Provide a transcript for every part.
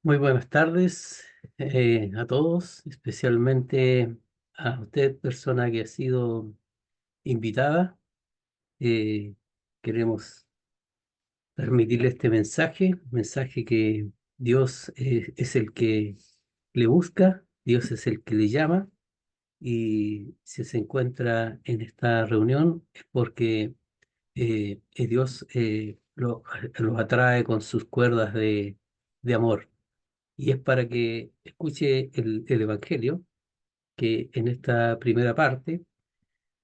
Muy buenas tardes a todos, especialmente a usted, persona que ha sido invitada. Eh, Queremos transmitirle este mensaje que Dios es el que le busca, Dios es el que le llama, y si se encuentra en esta reunión es porque Dios lo atrae con sus cuerdas de amor. Y es para que escuche el Evangelio, que en esta primera parte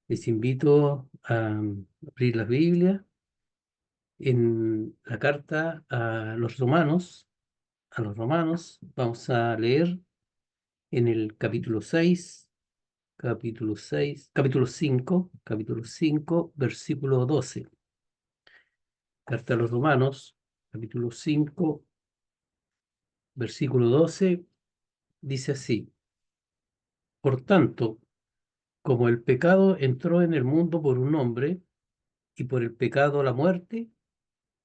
les invito a abrir la Biblia en la carta a los romanos. Vamos a leer en el capítulo 5 versículo 12. Carta a los romanos, capítulo 5 versículo 12, dice así: Por tanto, como el pecado entró en el mundo por un hombre, y por el pecado la muerte,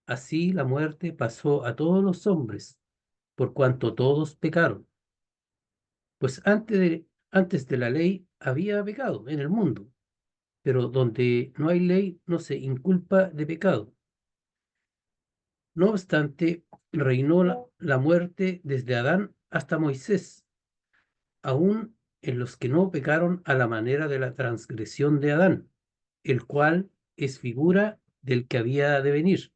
así la muerte pasó a todos los hombres, por cuanto todos pecaron. Pues antes de la ley había pecado en el mundo, pero donde no hay ley no se inculpa de pecado. No obstante, reinó la muerte desde Adán hasta Moisés, aun en los que no pecaron a la manera de la transgresión de Adán, el cual es figura del que había de venir.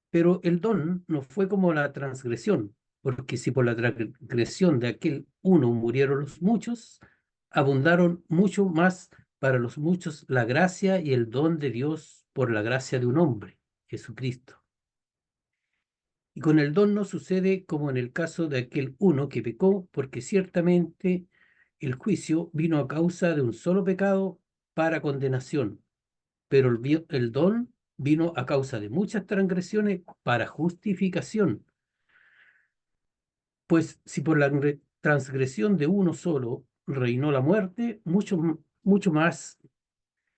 Pero el don no fue como la transgresión, porque si por la transgresión de aquel uno murieron los muchos, abundaron mucho más para los muchos la gracia y el don de Dios por la gracia de un hombre, Jesucristo. Y con el don no sucede como en el caso de aquel uno que pecó, porque ciertamente el juicio vino a causa de un solo pecado para condenación, pero el don vino a causa de muchas transgresiones para justificación. Pues si por la transgresión de uno solo reinó la muerte, mucho más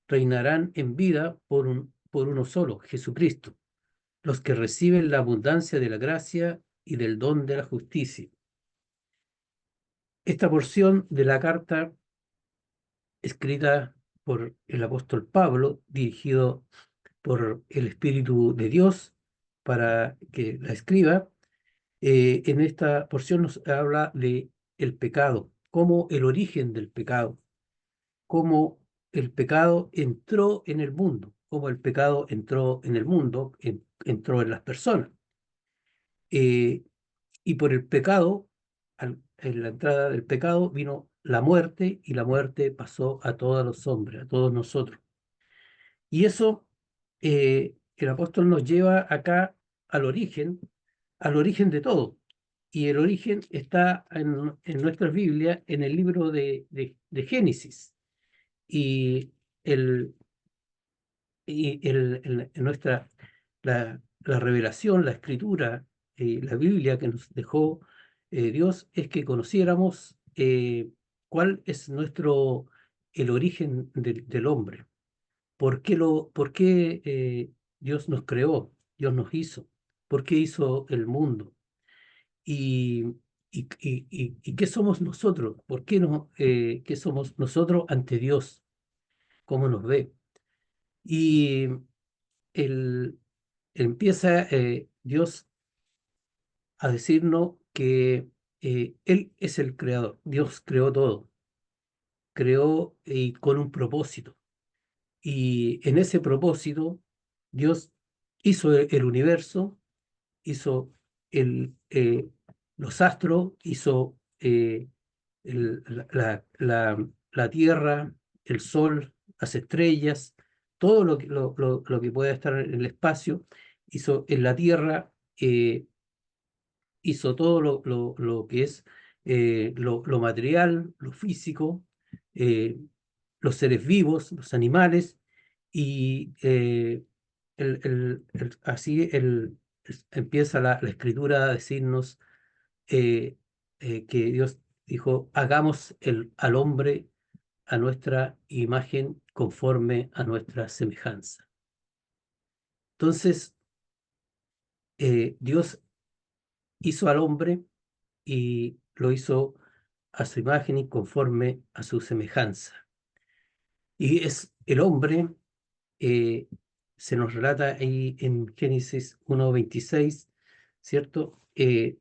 reinarán en vida por uno solo, Jesucristo, los que reciben la abundancia de la gracia y del don de la justicia. Esta porción de la carta escrita por el apóstol Pablo, dirigido por el Espíritu de Dios para que la escriba, en esta porción nos habla de el pecado, como el origen del pecado, cómo el pecado entró en el mundo, cómo el pecado entró en el mundo, entró en las personas. Eh, y por el pecado, en la entrada del pecado vino la muerte, y la muerte pasó a todos los hombres, a todos nosotros. Y eso, el apóstol nos lleva acá al origen, al origen de todo. Y el origen está en nuestra Biblia, en el libro de Génesis. Y, el, en nuestra, la revelación, la escritura, la Biblia que nos dejó Dios, es que conociéramos cuál es el origen del hombre. ¿Por qué Dios nos creó? Dios nos hizo. ¿Por qué hizo el mundo? ¿Y, y qué somos nosotros? ¿Por qué, no, qué somos nosotros ante Dios? ¿Cómo nos ve? Y el, empieza Dios a decirnos que Él es el creador. Dios creó todo. Creó con un propósito. Y en ese propósito, Dios hizo el universo, hizo el, los astros, hizo la tierra, el sol, las estrellas, todo lo que pueda estar en el espacio, hizo en la tierra, hizo todo lo que es lo material, lo físico, eh, los seres vivos, los animales, y así empieza la escritura a decirnos que Dios dijo: hagamos al hombre a nuestra imagen, conforme a nuestra semejanza. Entonces, Dios hizo al hombre y lo hizo a su imagen y conforme a su semejanza. Y es el hombre, eh, se nos relata ahí en Génesis 1:26, ¿cierto?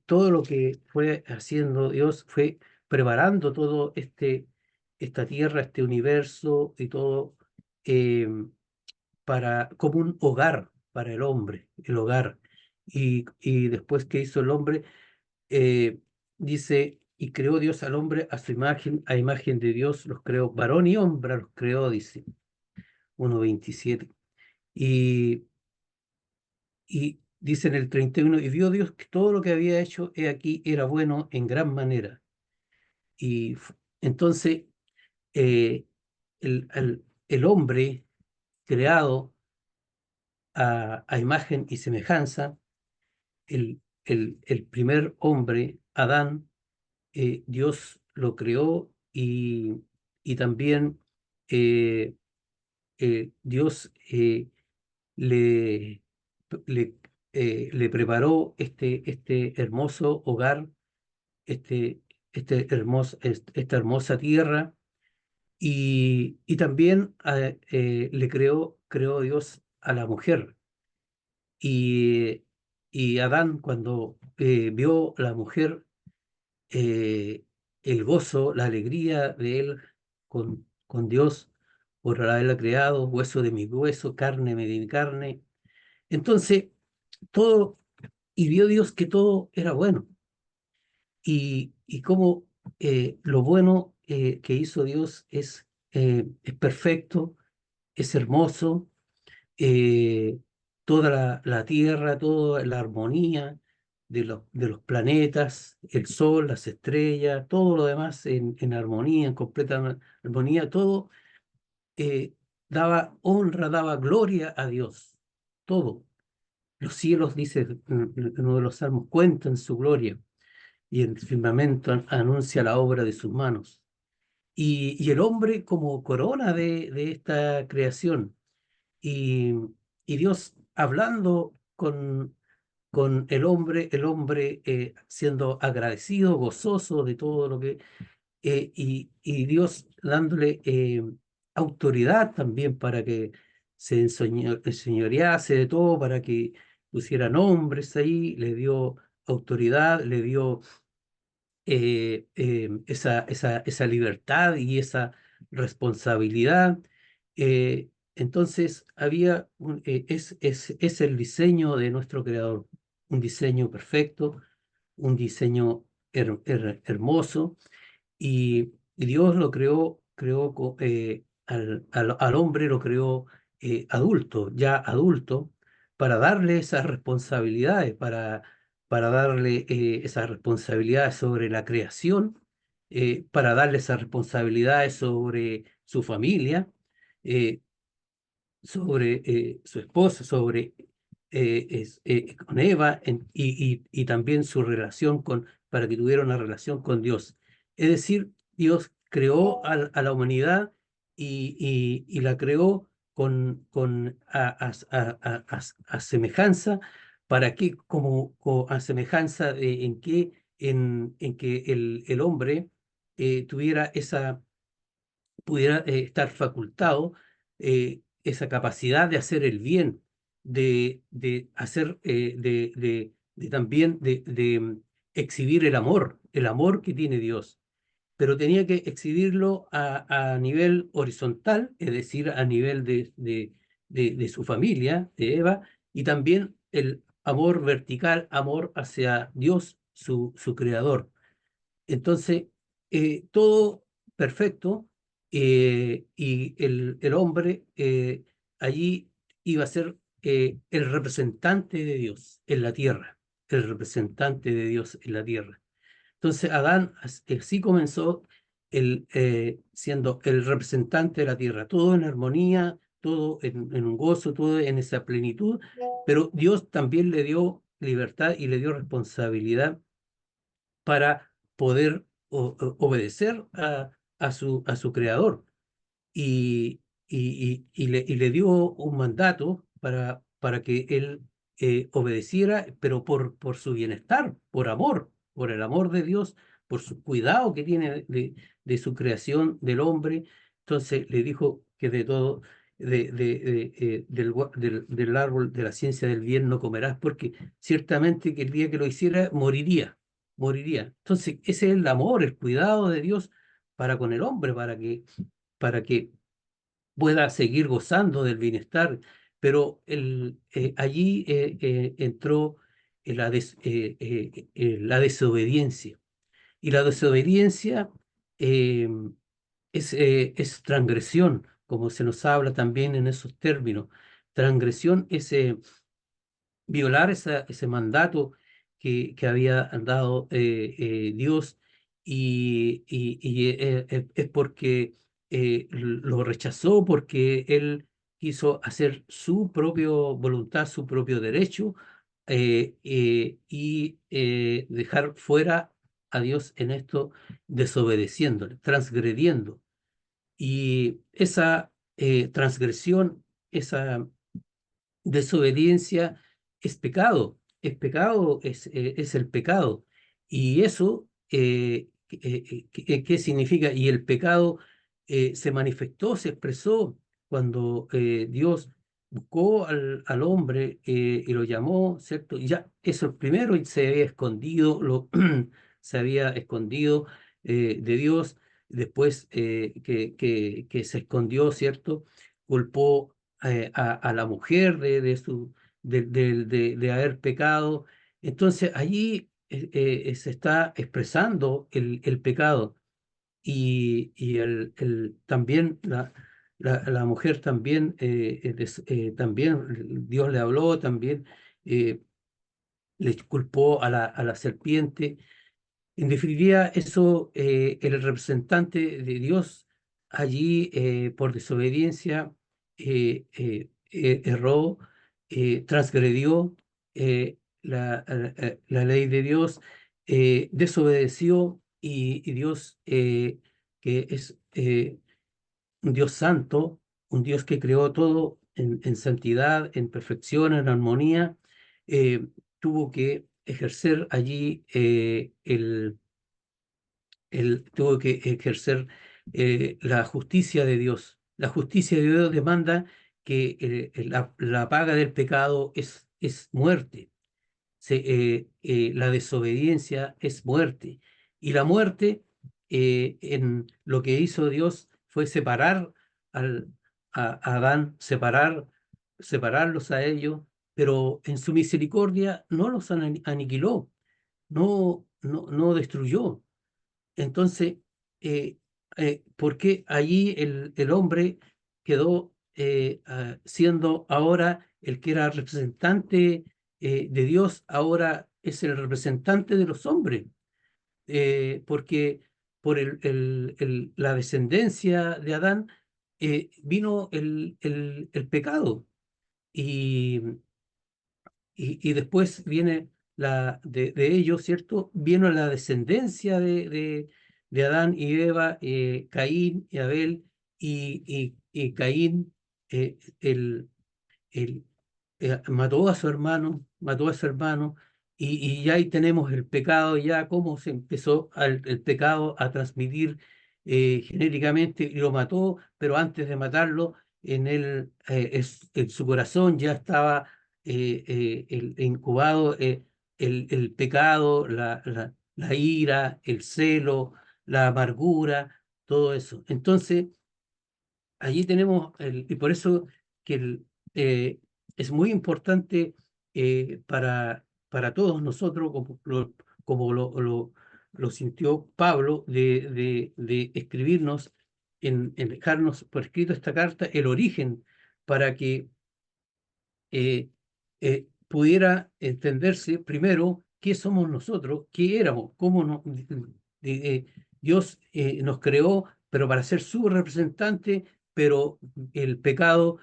Todo lo que fue haciendo Dios fue preparando todo esta tierra, este universo y todo, eh, como un hogar para el hombre, el hogar. Y después que hizo el hombre, eh, dice, y creó Dios al hombre a su imagen, a imagen de Dios los creó, varón y hembra los creó, dice 1:27. Y, y dice en el 31, y vio Dios que todo lo que había hecho, he aquí, era bueno en gran manera. Y entonces, eh, el hombre creado a imagen y semejanza, el primer hombre, Adán, Dios lo creó y también, eh, Dios, le, le, le preparó este hermoso hogar, este, esta hermosa tierra, y también creó Dios a la mujer. Y, y Adán, cuando vio a la mujer, eh, el gozo, la alegría de él con Dios por haberla creado, hueso de mi hueso, carne de mi carne. Entonces, todo, y vio Dios que todo era bueno. Y como lo bueno que hizo Dios es perfecto, es hermoso, eh, toda la tierra, toda la armonía de los planetas, el sol, las estrellas, todo lo demás en armonía, en completa armonía, todo, eh, daba honra, daba gloria a Dios, todo. Los cielos, dice en uno de los salmos, cuentan su gloria y el firmamento anuncia la obra de sus manos. Y el hombre como corona de esta creación. Y, y Dios hablando con el hombre siendo agradecido, gozoso de todo lo que, y Dios dándole autoridad también para que se enseñorease de todo, para que pusiera nombres ahí, le dio autoridad, le dio esa libertad y esa responsabilidad. Entonces, es el diseño de nuestro Creador, un diseño perfecto, un diseño hermoso, y Dios lo al hombre lo creó adulto, ya adulto, para darle esas responsabilidades, para darle esas responsabilidades sobre la creación, para darle esas responsabilidades sobre su familia, eh, sobre su esposa, sobre con Eva, y también su relación para que tuviera una relación con Dios. Es decir, Dios creó a la humanidad y la creó a semejanza, para que, a semejanza en que el hombre tuviera pudiera estar facultado, esa capacidad de hacer el bien, de hacer, también exhibir el amor que tiene Dios, pero tenía que exhibirlo a nivel horizontal, es decir, a nivel de su familia, de Eva, y también el amor vertical, amor hacia Dios, su creador. Entonces, todo perfecto, y el hombre allí iba a ser el representante de Dios en la tierra, el representante de Dios en la tierra. Entonces, Adán así comenzó siendo el representante de la tierra, todo en armonía, todo en un gozo, todo en esa plenitud, pero Dios también le dio libertad y le dio responsabilidad para poder obedecer a su creador, y le dio un mandato para que él obedeciera, pero por su bienestar, por amor, por el amor de Dios, por su cuidado que tiene de su creación del hombre. Entonces le dijo que de todo, del árbol de la ciencia del bien no comerás, porque ciertamente que el día que lo hiciera moriría, moriría. Entonces ese es el amor, el cuidado de Dios para con el hombre, para que pueda seguir gozando del bienestar, pero allí entró la desobediencia. Y la desobediencia eh, es transgresión, como se nos habla también en esos términos. Transgresión es violar ese mandato que había dado Dios, y es porque lo rechazó, porque él quiso hacer su propia voluntad, su propio derecho, y dejar fuera a Dios en esto, desobedeciéndole, transgrediendo. Y esa transgresión, esa desobediencia es pecado, es el pecado. Y eso, ¿qué significa? Y el pecado se manifestó, se expresó cuando Dios buscó al hombre y lo llamó, ¿cierto? Y ya, eso primero se había escondido, se había escondido de Dios, después que se escondió, ¿cierto? Culpó a la mujer de haber pecado. Entonces allí se está expresando el pecado, y también la mujer también, también Dios le habló, también eh, le culpó a la serpiente. En definitiva, eso, el representante de Dios allí, por desobediencia, erró, transgredió la ley de Dios, desobedeció, y Dios, que es un Dios santo, un Dios que creó todo en santidad, en perfección, en armonía, tuvo que ejercer allí tuvo que ejercer la justicia de Dios. La justicia de Dios demanda que la paga del pecado es muerte. La desobediencia es muerte. Y la muerte, en lo que hizo Dios, fue separar a Adán, separarlos a ellos, pero en su misericordia no los aniquiló, no destruyó. Entonces, ¿por qué allí el hombre quedó siendo ahora el que era representante de Dios, ahora es el representante de los hombres? Porque por la descendencia de Adán vino el pecado. Y, y después viene de ellos, ¿cierto? Vino la descendencia de Adán y Eva, Caín y Abel, y Caín, el, mató a su hermano, y ya ahí tenemos el pecado, ya cómo se empezó el pecado a transmitir genéricamente, y lo mató, pero antes de matarlo, en su corazón ya estaba incubado el pecado, la ira, el celo, la amargura, todo eso. Entonces, allí tenemos, y por eso que eh, es muy importante para todos nosotros, como lo sintió Pablo, de escribirnos, en dejarnos por escrito esta carta, el origen, para que pudiera entenderse primero qué somos nosotros, qué éramos, Dios nos creó, pero para ser su representante, pero el pecado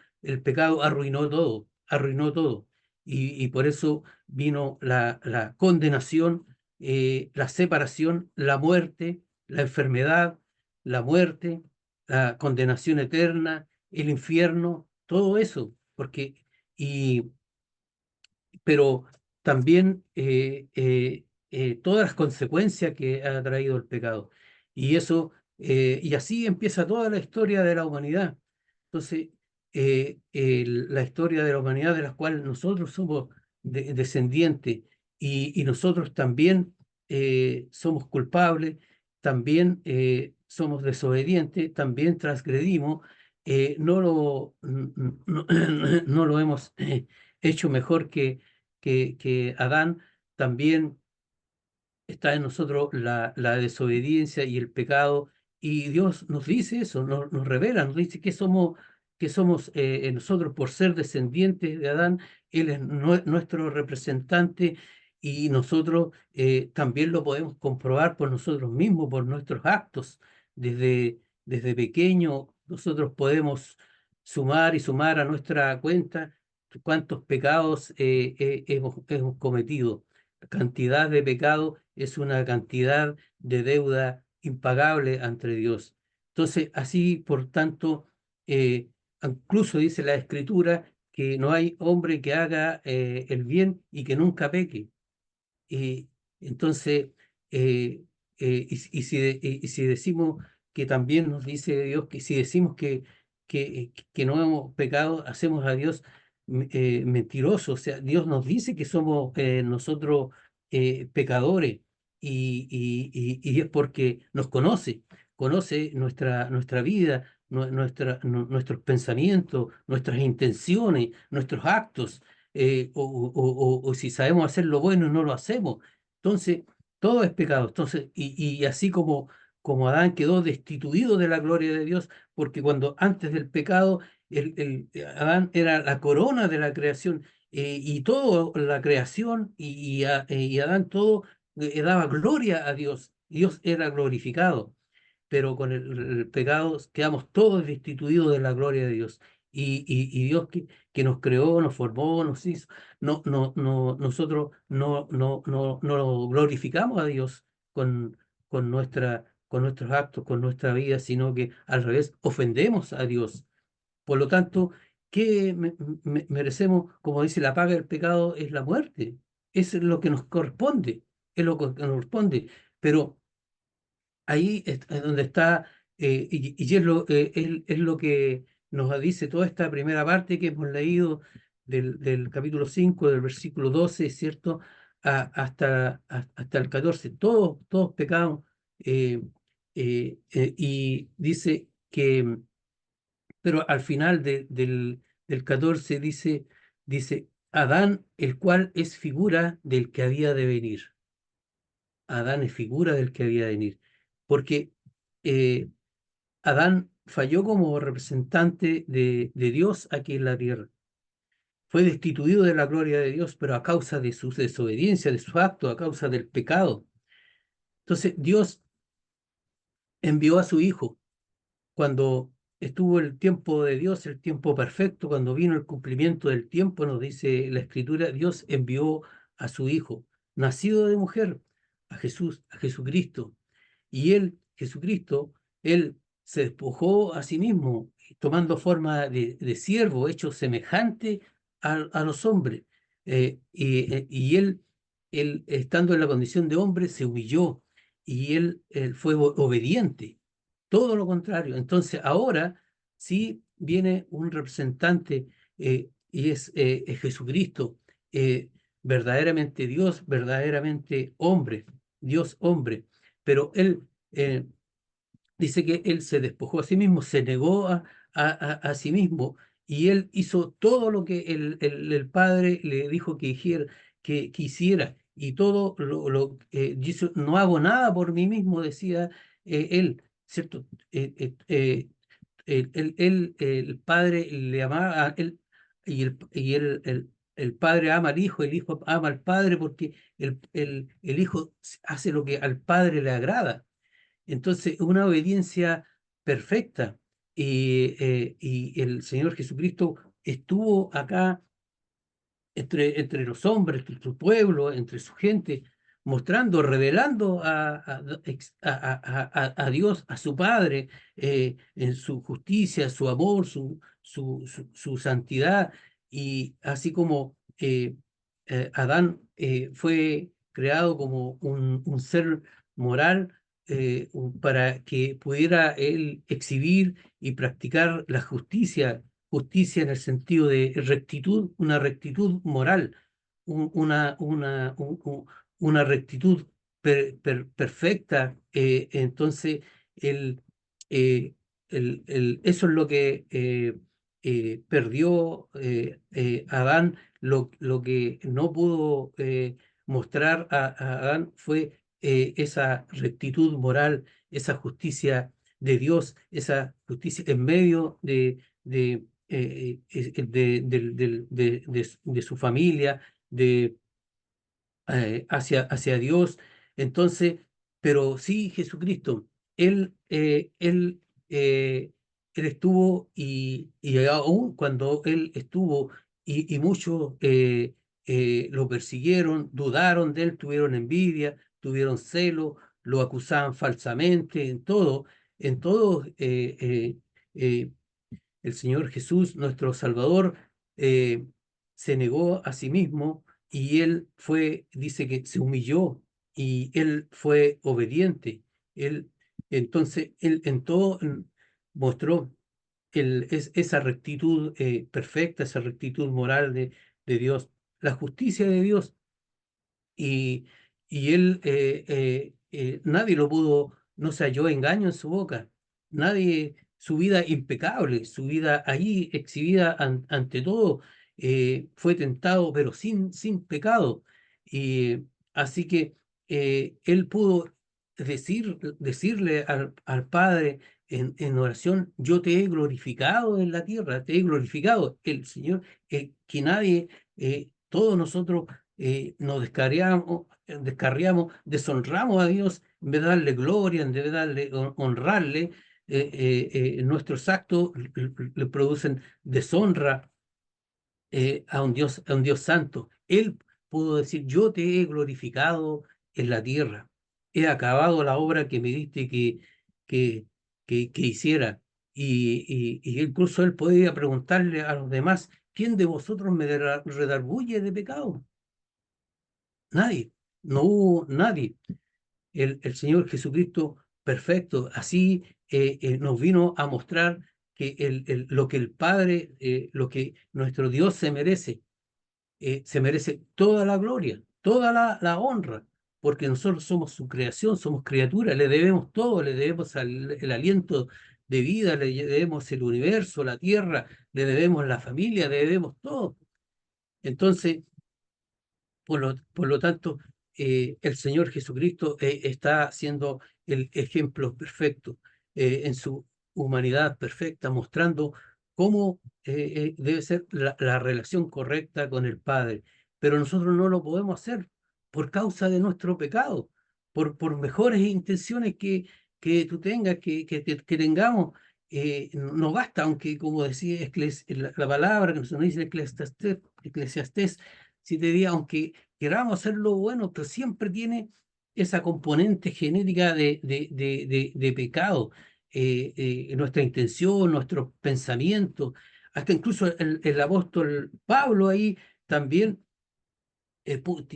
arruinó todo, arruinó todo. Y por eso vino la condenación, la separación, la muerte, la enfermedad, la muerte, la condenación eterna, el infierno, todo eso, porque y pero también todas las consecuencias que ha traído el pecado. Y eso, y así empieza toda la historia de la humanidad. Entonces, la historia de la humanidad de la cual nosotros somos descendientes y nosotros también somos culpables, también somos desobedientes, también transgredimos, no lo hemos hecho mejor que Adán. También está en nosotros la desobediencia y el pecado, y Dios nos dice eso, nos revela, nos dice que somos nosotros por ser descendientes de Adán. Él es nuestro representante, y nosotros también lo podemos comprobar por nosotros mismos, por nuestros actos. Desde pequeño nosotros podemos sumar y sumar a nuestra cuenta cuántos pecados hemos cometido. La cantidad de pecado es una cantidad de deuda impagable ante Dios. Entonces, así, por tanto, incluso dice la Escritura que no hay hombre que haga el bien y que nunca peque. Y entonces, y si decimos que también nos dice Dios que si decimos que no hemos pecado, hacemos a Dios mentiroso. O sea, Dios nos dice que somos nosotros pecadores, y es porque nos conoce nuestra vida, nuestros pensamientos, nuestras intenciones, nuestros actos, o si sabemos hacer lo bueno y no lo hacemos. Entonces, todo es pecado. Entonces, y así como Adán quedó destituido de la gloria de Dios, porque cuando antes del pecado, Adán era la corona de la creación, y toda la creación y Adán todo daba gloria a Dios. Dios era glorificado, pero con el pecado quedamos todos destituidos de la gloria de Dios. Y Dios que nos creó, nos formó, nos hizo, nosotros no lo glorificamos a Dios con nuestros actos, con nuestra vida, sino que al revés, ofendemos a Dios. Por lo tanto, ¿qué merecemos? Como dice, la paga del pecado es la muerte. Es lo que nos corresponde, es lo que nos corresponde. Pero ahí es donde está, y es lo que nos dice toda esta primera parte que hemos leído del capítulo 5 del versículo 12, ¿cierto? Hasta el 14. Todos pecamos, y dice que, pero al final del 14 dice, Adán, el cual es figura del que había de venir. Adán es figura del que había de venir, porque eh, Adán falló como representante de Dios aquí en la tierra. Fue destituido de la gloria de Dios, pero a causa de su desobediencia, de su acto, a causa del pecado. Entonces Dios envió a su Hijo cuando estuvo el tiempo de Dios, el tiempo perfecto, cuando vino el cumplimiento del tiempo, nos dice la Escritura, Dios envió a su Hijo, nacido de mujer, a Jesús, a Jesucristo. Y él, Jesucristo, él se despojó a sí mismo, tomando forma de siervo, hecho semejante a los hombres. Y él, estando en la condición de hombre, se humilló, y él fue obediente. Todo lo contrario. Entonces, ahora sí viene un representante, y es Jesucristo, verdaderamente Dios, verdaderamente hombre, Dios hombre. Pero él dice que él se despojó a sí mismo, se negó a sí mismo, y él hizo todo lo que el Padre le dijo que hiciera, y todo dice, no hago nada por mí mismo, decía él, ¿cierto? El Padre le amaba a él, y el Padre ama al Hijo, el Hijo ama al Padre, porque el Hijo hace lo que al Padre le agrada. Entonces, una obediencia perfecta. Y el Señor Jesucristo estuvo acá entre los hombres, entre su pueblo, entre su gente, mostrando, revelando a Dios, a su Padre, en su justicia, su amor, su santidad, y así como Adán fue creado como un ser moral para que pudiera él exhibir y practicar la justicia, justicia en el sentido de rectitud, una rectitud moral, una rectitud perfecta. Entonces, el, eh, eso es lo que perdió Adán. Lo que no pudo mostrar a Adán fue esa rectitud moral, esa justicia de Dios, esa justicia en medio de su familia, de hacia Dios. Entonces, pero sí, Jesucristo, Él, eh, Él, eh, Él estuvo y aún cuando Él estuvo y muchos lo persiguieron, dudaron de Él, tuvieron envidia, tuvieron celo, lo acusaban falsamente, en todo, eh, el Señor Jesús, nuestro Salvador, eh, se negó a sí mismo y él fue, dice que se humilló y él fue obediente. Él, entonces, él en todo mostró esa rectitud perfecta, esa rectitud moral de Dios, la justicia de Dios y, y él, nadie lo pudo, no se halló engaño en su boca, nadie, su vida impecable, su vida ahí exhibida ante todo, fue tentado, pero sin pecado. Y así que él pudo decirle al Padre en oración: yo te he glorificado en la tierra, te he glorificado. El Señor, que nadie, todos nosotros nos descarriamos, deshonramos a Dios en vez de darle gloria, en vez de darle, honrarle. Nuestros actos le producen deshonra a un Dios santo. Él pudo decir: yo te he glorificado en la tierra, he acabado la obra que me diste que, que hiciera. Y incluso él podía preguntarle a los demás: ¿quién de vosotros me redarguye de pecado? Nadie, no hubo nadie. El Señor Jesucristo perfecto, así nos vino a mostrar que lo que el Padre, lo que nuestro Dios se merece toda la gloria, toda la honra, porque nosotros somos su creación, somos criaturas, le debemos todo, le debemos el aliento de vida, le debemos el universo, la tierra, le debemos la familia, le debemos todo. Entonces, por lo tanto, el Señor Jesucristo está siendo el ejemplo perfecto en su humanidad perfecta, mostrando cómo debe ser la relación correcta con el Padre. Pero nosotros no lo podemos hacer por causa de nuestro pecado, por mejores intenciones que tú tengas, que tengamos. No basta, aunque como decía la palabra que nos dice Eclesiastés, si te diga, aunque queramos hacerlo bueno, pero siempre tiene esa componente genética de pecado, nuestra intención, nuestros pensamientos, hasta incluso el apóstol Pablo ahí también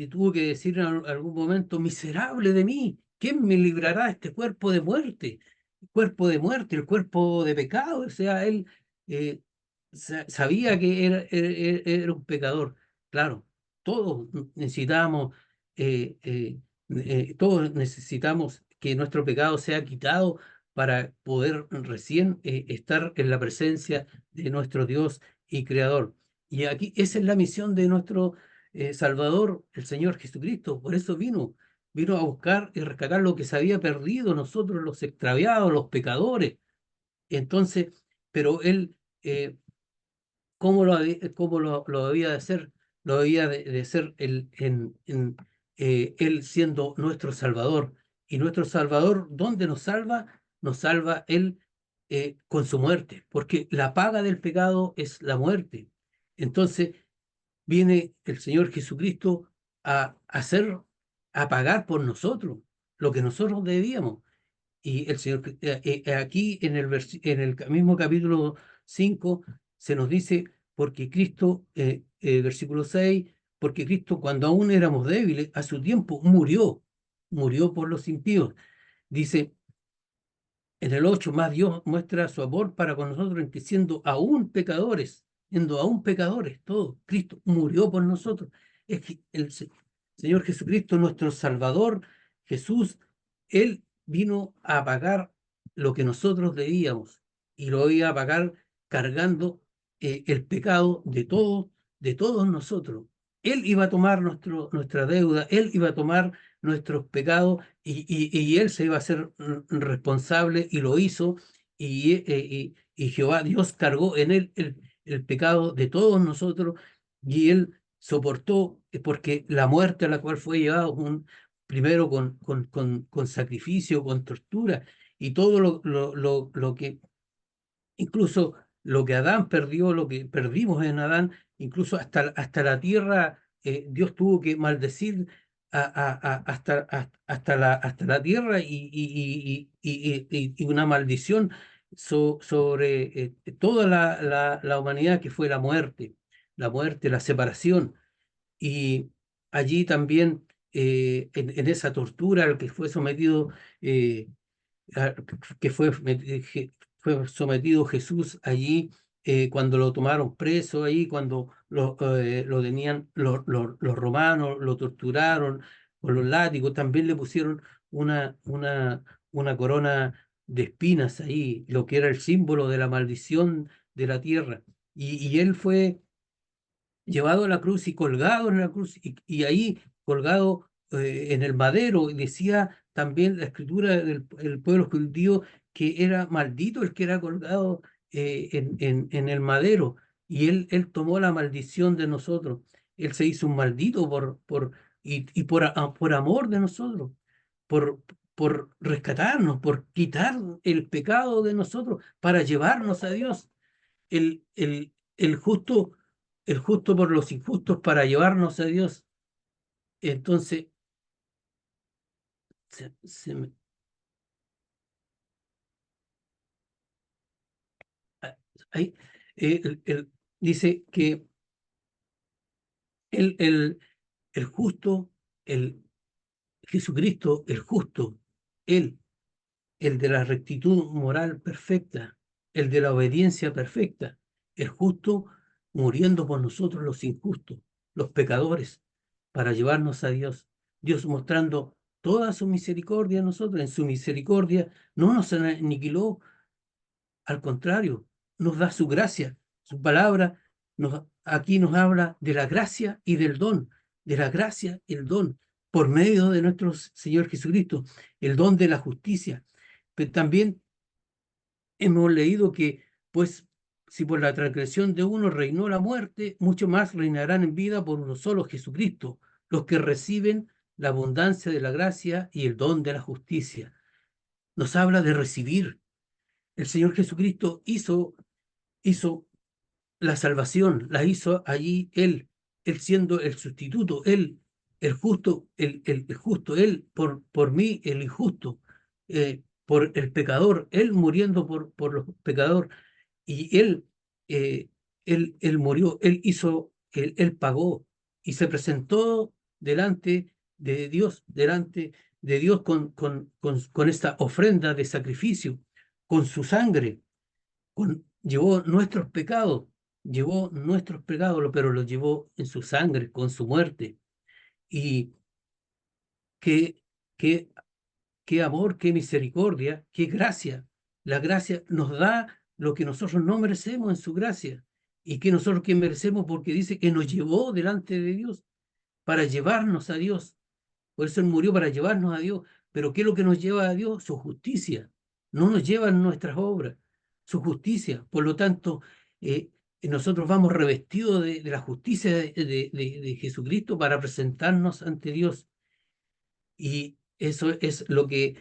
tuvo que decir en algún momento: miserable de mí, ¿quién me librará de este cuerpo de muerte? El cuerpo de muerte, el cuerpo de pecado. O sea, él eh, sabía que era un pecador. Claro, todos necesitamos, todos necesitamos que nuestro pecado sea quitado para poder recién estar en la presencia de nuestro Dios y Creador. Y aquí esa es la misión de nuestro Salvador, el Señor Jesucristo. Por eso vino a buscar y rescatar lo que se había perdido, nosotros los extraviados, los pecadores. Entonces, pero Él, ¿cómo lo había de hacer? Lo había de ser Él siendo nuestro Salvador. Y nuestro Salvador, ¿dónde nos salva? Nos salva Él con su muerte, porque la paga del pecado es la muerte. Entonces, viene el Señor Jesucristo a hacer, a pagar por nosotros lo que nosotros debíamos. Y el Señor, aquí en el mismo capítulo 5 se nos dice: porque Cristo, versículo 6, porque Cristo, cuando aún éramos débiles, a su tiempo murió por los impíos. Dice en el 8, más Dios muestra su amor para con nosotros en que siendo aún pecadores, todos, Cristo murió por nosotros. Es que Señor Jesucristo, nuestro Salvador, Jesús, Él vino a pagar lo que nosotros debíamos y lo iba a pagar cargando el pecado de todos nosotros. Él iba a tomar nuestra deuda, Él iba a tomar nuestros pecados y él se iba a ser responsable y lo hizo y Jehová Dios cargó en él el pecado de todos nosotros y él soportó porque la muerte a la cual fue llevado primero con sacrificio, con tortura y todo lo que incluso lo que Adán perdió, lo que perdimos en Adán, incluso hasta la tierra, Dios tuvo que maldecir hasta la tierra y una maldición sobre toda la humanidad que fue la muerte, la separación. Y allí también, en esa tortura al que fue sometido eh, a- que fue sometido Jesús allí cuando lo tomaron preso ahí, cuando lo tenían los romanos, lo torturaron con los látigos, también le pusieron una corona de espinas ahí, lo que era el símbolo de la maldición de la tierra. Y él fue llevado a la cruz y colgado en la cruz y ahí colgado en el madero. Y decía también la escritura del pueblo judío que era maldito el que era colgado en el madero. Y él tomó la maldición de nosotros. Él se hizo un maldito por amor de nosotros, por, por rescatarnos, por quitar el pecado de nosotros, para llevarnos a Dios. El justo por los injustos para llevarnos a Dios. Entonces, se- se me- ah, ahí, dice que el, el, el justo, el Jesucristo, el justo, él, el de la rectitud moral perfecta, el de la obediencia perfecta, el justo muriendo por nosotros los injustos, los pecadores, para llevarnos a Dios. Dios mostrando toda su misericordia a nosotros, en su misericordia no nos aniquiló, al contrario, nos da su gracia, su palabra. Aquí nos habla de la gracia y del don, de la gracia y el don, por medio de nuestro Señor Jesucristo, el don de la justicia. Pero también hemos leído que, pues, si por la transgresión de uno reinó la muerte, mucho más reinarán en vida por uno solo, Jesucristo, los que reciben la abundancia de la gracia y el don de la justicia. Nos habla de recibir. El Señor Jesucristo hizo la salvación, la hizo allí él siendo el sustituto, él, el justo, él por mí, el injusto, por el pecador, él muriendo por los pecadores, y eh, él murió, él pagó y se presentó delante de Dios con esta ofrenda de sacrificio, con su sangre llevó nuestros pecados, pero los llevó en su sangre, con su muerte. Y qué, qué, qué amor, qué misericordia, qué gracia. La gracia nos da lo que nosotros no merecemos en su gracia. Y que nosotros que merecemos porque dice que nos llevó delante de Dios para llevarnos a Dios. Por eso Él murió para llevarnos a Dios. Pero ¿qué es lo que nos lleva a Dios? Su justicia. No nos llevan nuestras obras, su justicia. Por lo tanto, eh, nosotros vamos revestidos de la justicia de Jesucristo para presentarnos ante Dios. Y eso es lo que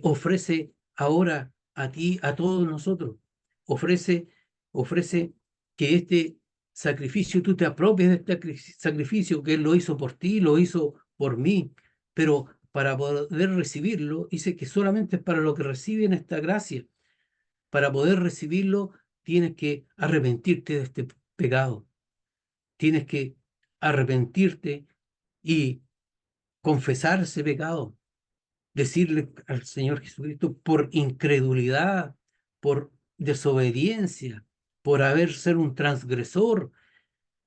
ofrece ahora a ti, a todos nosotros. Ofrece, ofrece que este sacrificio, tú te apropies de este sacrificio que Él lo hizo por ti, lo hizo por mí, pero para poder recibirlo, dice que solamente es para los que reciben esta gracia. Para poder recibirlo, tienes que arrepentirte de este pecado. Tienes que arrepentirte y confesar ese pecado, decirle al Señor Jesucristo por incredulidad, por desobediencia, por haber ser un transgresor,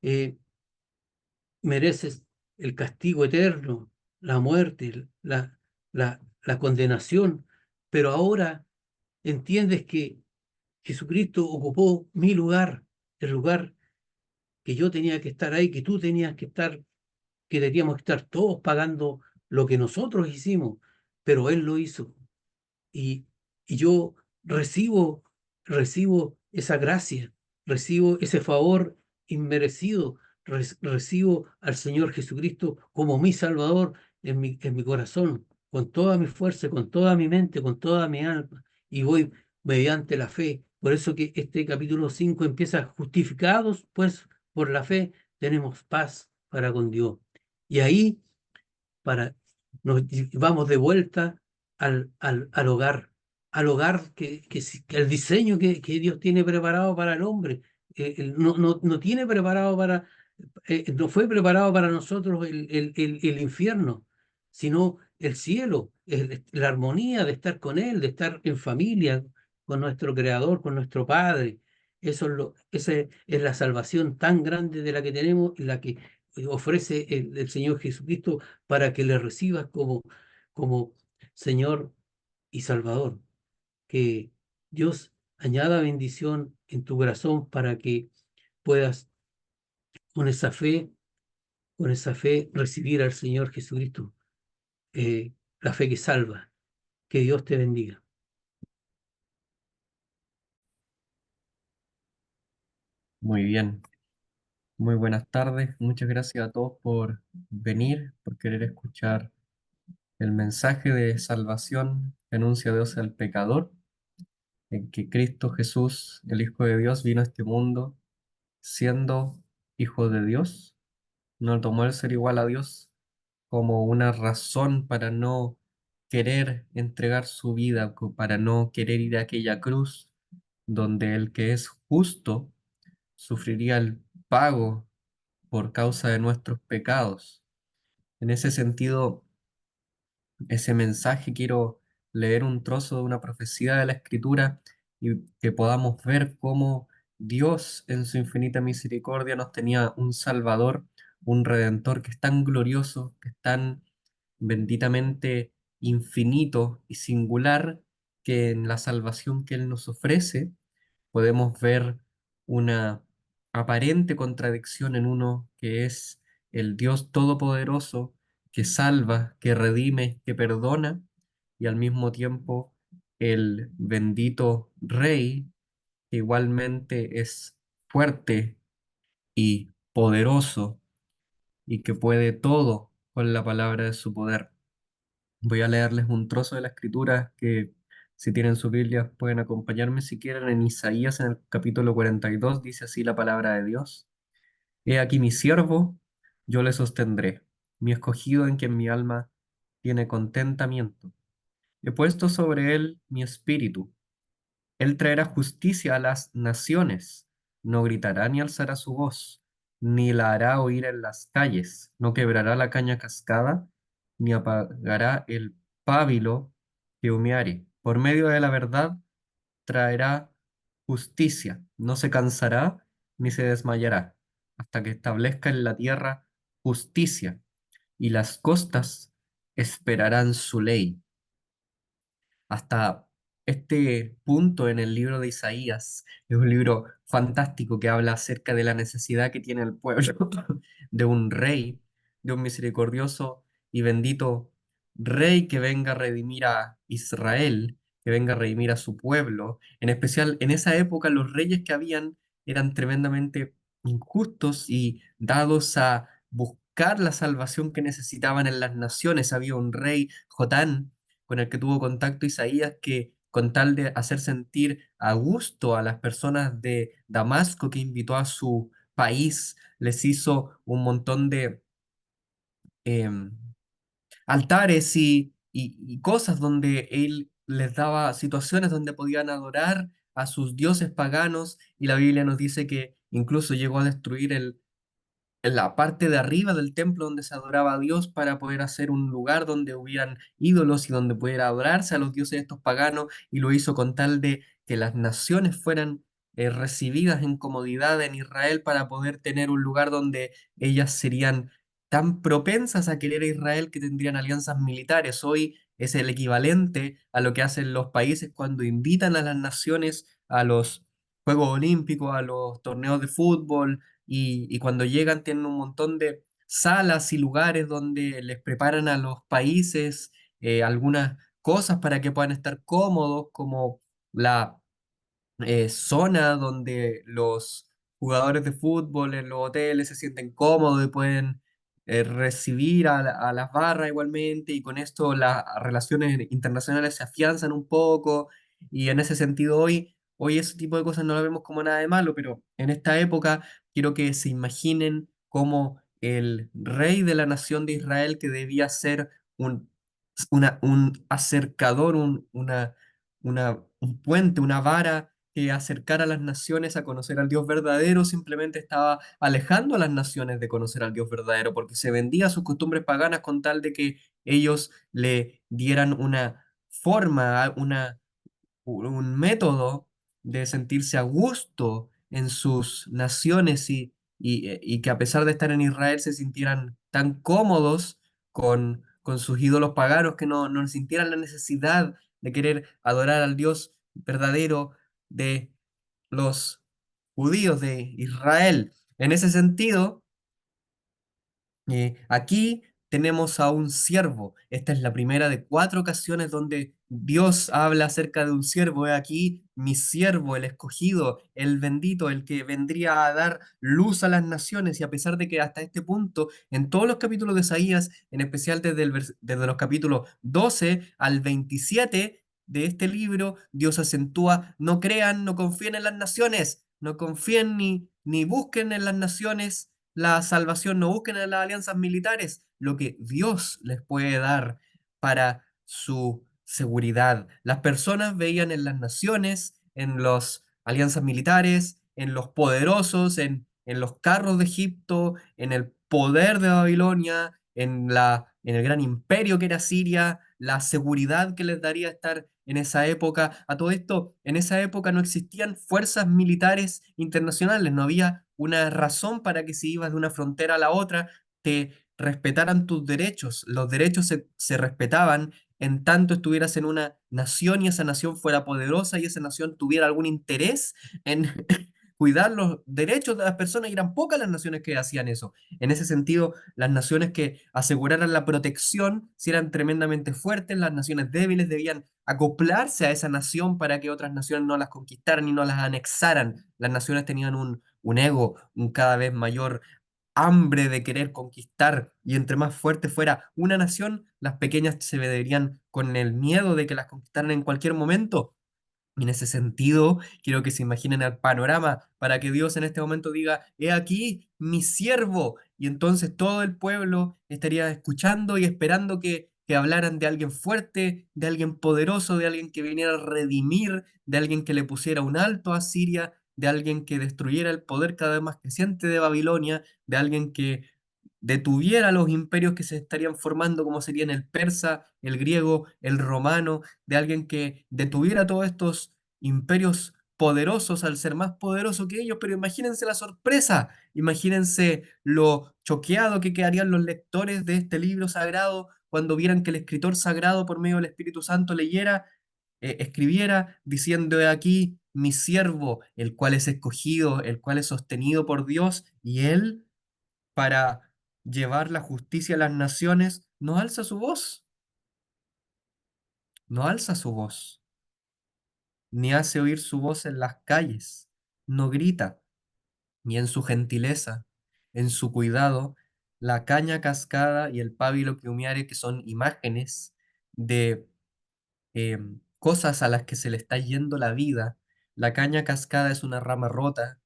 eh, mereces el castigo eterno, la muerte, la condenación, pero ahora entiendes que Jesucristo ocupó mi lugar, el lugar que yo tenía que estar ahí, que tú tenías que estar, que teníamos que estar todos pagando lo que nosotros hicimos, pero Él lo hizo. Y, y yo recibo, recibo esa gracia, recibo ese favor inmerecido, recibo al Señor Jesucristo como mi Salvador en mi corazón, con toda mi fuerza, con toda mi mente, con toda mi alma, y voy mediante la fe. Por eso que este capítulo 5 empieza: justificados pues por la fe, tenemos paz para con Dios. Y ahí para, nos vamos de vuelta al hogar que el diseño que Dios tiene preparado para el hombre. No tiene preparado para, no fue preparado para nosotros el infierno, sino el cielo, la armonía de estar con Él, de estar en familia con nuestro Creador, con nuestro Padre. Esa es la salvación tan grande de la que tenemos, la que ofrece el Señor Jesucristo para que le recibas como Señor y Salvador. Que Dios añada bendición en tu corazón para que puedas con esa fe, con esa fe recibir al Señor Jesucristo, la fe que salva. Que Dios te bendiga. Muy bien, muy buenas tardes. Muchas gracias a todos por venir, por querer escuchar el mensaje de salvación que anuncia Dios al pecador, en que Cristo Jesús, el Hijo de Dios, vino a este mundo siendo Hijo de Dios. No tomó el ser igual a Dios como una razón para no querer entregar su vida, para no querer ir a aquella cruz donde el que es justo sufriría el pago por causa de nuestros pecados. En ese sentido, ese mensaje quiero leer un trozo de una profecía de la Escritura y que podamos ver cómo Dios en su infinita misericordia nos tenía un Salvador, un Redentor que es tan glorioso, que es tan benditamente infinito y singular, que en la salvación que Él nos ofrece podemos ver una aparente contradicción en uno que es el Dios Todopoderoso, que salva, que redime, que perdona, y al mismo tiempo el bendito Rey, que igualmente es fuerte y poderoso y que puede todo con la palabra de su poder. Voy a leerles un trozo de la escritura que, si tienen su Biblia, pueden acompañarme si quieren. En Isaías, en el capítulo 42 dice así la palabra de Dios: He aquí mi siervo, yo le sostendré, mi escogido en quien mi alma tiene contentamiento. He puesto sobre él mi espíritu. Él traerá justicia a las naciones, no gritará ni alzará su voz, ni la hará oír en las calles, no quebrará la caña cascada, ni apagará el pábilo que humeare. Por medio de la verdad traerá justicia, no se cansará ni se desmayará, hasta que establezca en la tierra justicia, y las costas esperarán su ley. Hasta este punto en el libro de Isaías es un libro fantástico que habla acerca de la necesidad que tiene el pueblo de un rey, de un misericordioso y bendito rey que venga a redimir a Israel, que venga a redimir a su pueblo. En especial en esa época los reyes que habían eran tremendamente injustos y dados a buscar la salvación que necesitaban en las naciones. Había un rey, Jotán, con el que tuvo contacto Isaías, que con tal de hacer sentir a gusto a las personas de Damasco que invitó a su país, les hizo un montón de em, altares y cosas donde él les daba situaciones donde podían adorar a sus dioses paganos, y la Biblia nos dice que incluso llegó a destruir en la parte de arriba del templo donde se adoraba a Dios para poder hacer un lugar donde hubieran ídolos y donde pudiera adorarse a los dioses estos paganos, y lo hizo con tal de que las naciones fueran recibidas en comodidad en Israel para poder tener un lugar donde ellas serían tan propensas a querer a Israel que tendrían alianzas militares. Hoy es el equivalente a lo que hacen los países cuando invitan a las naciones a los Juegos Olímpicos, a los torneos de fútbol, y cuando llegan tienen un montón de salas y lugares donde les preparan a los países algunas cosas para que puedan estar cómodos, como la zona donde los jugadores de fútbol en los hoteles se sienten cómodos y pueden recibir a las barras igualmente, y con esto las relaciones internacionales se afianzan un poco, y en ese sentido hoy ese tipo de cosas no lo vemos como nada de malo, pero en esta época quiero que se imaginen como el rey de la nación de Israel, que debía ser un, un acercador, un puente, una vara que acercar a las naciones a conocer al Dios verdadero, simplemente estaba alejando a las naciones de conocer al Dios verdadero, porque se vendía sus costumbres paganas con tal de que ellos le dieran una forma, un método de sentirse a gusto en sus naciones, y que a pesar de estar en Israel se sintieran tan cómodos con sus ídolos paganos que no sintieran la necesidad de querer adorar al Dios verdadero de los judíos de Israel. En ese sentido, aquí tenemos a un siervo. Esta es la primera de cuatro ocasiones donde Dios habla acerca de un siervo. He aquí mi siervo, el escogido, el bendito, el que vendría a dar luz a las naciones. Y a pesar de que hasta este punto, en todos los capítulos de Isaías, en especial desde los capítulos 12 al 27 de este libro, Dios acentúa: no crean, no confíen en las naciones, no confíen ni busquen en las naciones la salvación, no busquen en las alianzas militares, lo que Dios les puede dar para su seguridad. Las personas veían en las naciones, en las alianzas militares, en los poderosos, en los carros de Egipto, en el poder de Babilonia, en el gran imperio que era Siria, la seguridad que les daría estar en esa época. A todo esto, en esa época no existían fuerzas militares internacionales, no había una razón para que, si ibas de una frontera a la otra, te respetaran tus derechos. Los derechos se respetaban en tanto estuvieras en una nación y esa nación fuera poderosa y esa nación tuviera algún interés en cuidar los derechos de las personas, y eran pocas las naciones que hacían eso. En ese sentido, las naciones que aseguraran la protección, si eran tremendamente fuertes, las naciones débiles debían acoplarse a esa nación para que otras naciones no las conquistaran y no las anexaran. Las naciones tenían un ego, un cada vez mayor hambre de querer conquistar, y entre más fuerte fuera una nación, las pequeñas se verían con el miedo de que las conquistaran en cualquier momento. Y en ese sentido, quiero que se imaginen el panorama para que Dios en este momento diga: he aquí mi siervo. Y entonces todo el pueblo estaría escuchando y esperando que hablaran de alguien fuerte, de alguien poderoso, de alguien que viniera a redimir, de alguien que le pusiera un alto a Siria, de alguien que destruyera el poder cada vez más creciente de Babilonia, de alguien que detuviera los imperios que se estarían formando, como serían el persa, el griego, el romano, de alguien que detuviera todos estos imperios poderosos al ser más poderoso que ellos. Pero imagínense la sorpresa, imagínense lo choqueado que quedarían los lectores de este libro sagrado cuando vieran que el escritor sagrado, por medio del Espíritu Santo, escribiera diciendo: "He aquí mi siervo, el cual es escogido, el cual es sostenido por Dios, y él, para llevar la justicia a las naciones, no alza su voz, no alza su voz, ni hace oír su voz en las calles, no grita, ni en su gentileza, en su cuidado, la caña cascada y el pábilo que humeare, que son imágenes de cosas a las que se le está yendo la vida. La caña cascada es una rama rota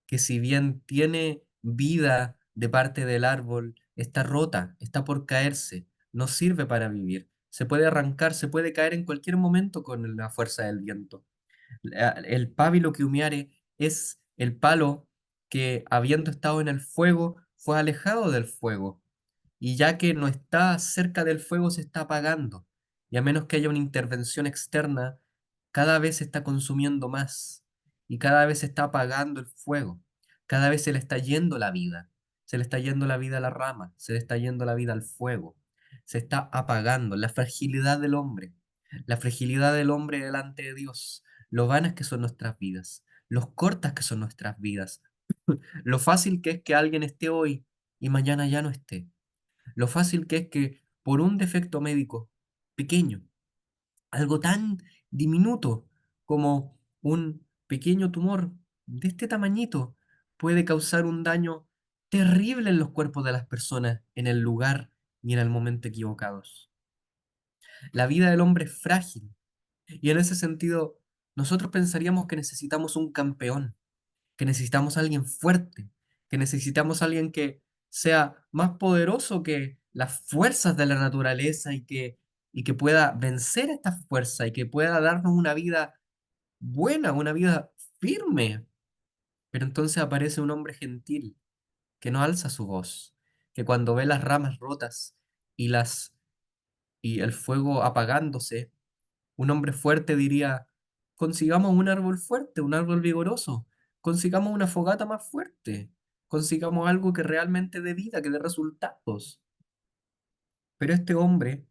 que, si bien tiene vida de parte del árbol, está rota, está por caerse, no sirve para vivir. Se puede arrancar, se puede caer en cualquier momento con la fuerza del viento. El pábilo que humeare es el palo que, habiendo estado en el fuego, fue alejado del fuego, y ya que no está cerca del fuego se está apagando, y a menos que haya una intervención externa, cada vez se está consumiendo más, y cada vez se está apagando el fuego, cada vez se le está yendo la vida, se le está yendo la vida a la rama, se le está yendo la vida al fuego, se está apagando la fragilidad del hombre delante de Dios, lo vanas que son nuestras vidas, los cortas que son nuestras vidas, lo fácil que es que alguien esté hoy y mañana ya no esté. Lo fácil que es que por un defecto médico pequeño, algo tan diminuto como un pequeño tumor de este tamañito, puede causar un daño terrible en los cuerpos de las personas en el lugar y en el momento equivocados. La vida del hombre es frágil y en ese sentido nosotros pensaríamos que necesitamos un campeón, que necesitamos a alguien fuerte, que necesitamos a alguien que sea más poderoso que las fuerzas de la naturaleza y que pueda vencer esta fuerza y que pueda darnos una vida buena, una vida firme. Pero entonces aparece un hombre gentil que no alza su voz, que cuando ve las ramas rotas y y el fuego apagándose, un hombre fuerte diría, consigamos un árbol fuerte, un árbol vigoroso, consigamos una fogata más fuerte, consigamos algo que realmente dé vida, que dé resultados. Pero este hombre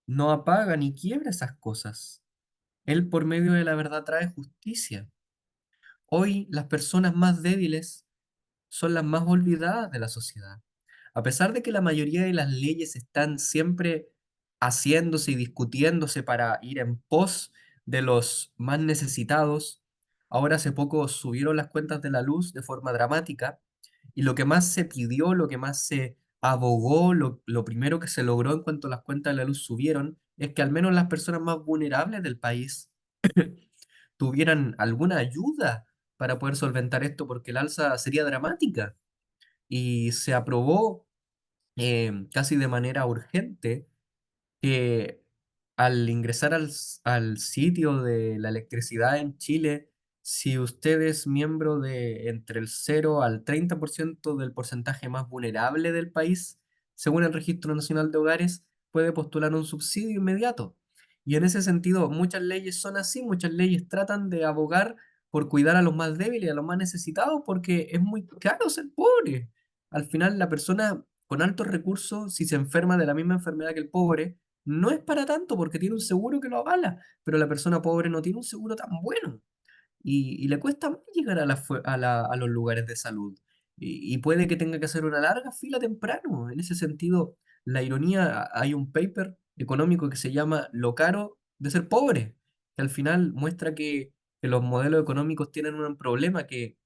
no apaga ni quiebra esas cosas. Él por medio de la verdad trae justicia. Hoy las personas más débiles son las más olvidadas de la sociedad. A pesar de que la mayoría de las leyes están siempre haciéndose y discutiéndose para ir en pos de los más necesitados, ahora hace poco subieron las cuentas de la luz de forma dramática y lo que más se pidió, lo que más se abogó, lo primero que se logró en cuanto las cuentas de la luz subieron, es que al menos las personas más vulnerables del país tuvieran alguna ayuda para poder solventar esto, porque el alza sería dramática y se aprobó casi de manera urgente que al ingresar al sitio de la electricidad en Chile, si usted es miembro de entre el 0 al 30% del porcentaje más vulnerable del país, según el Registro Nacional de Hogares, puede postular un subsidio inmediato. Y en ese sentido, muchas leyes son así, muchas leyes tratan de abogar por cuidar a los más débiles, a los más necesitados, porque es muy caro ser pobre. Al final, la persona con altos recursos, si se enferma de la misma enfermedad que el pobre, no es para tanto porque tiene un seguro que lo avala, pero la persona pobre no tiene un seguro tan bueno y le cuesta más llegar a, a los lugares de salud. Y puede que tenga que hacer una larga fila temprano. En ese sentido, la ironía, hay un paper económico que se llama Lo caro de ser pobre, que al final muestra que los modelos económicos tienen un problema que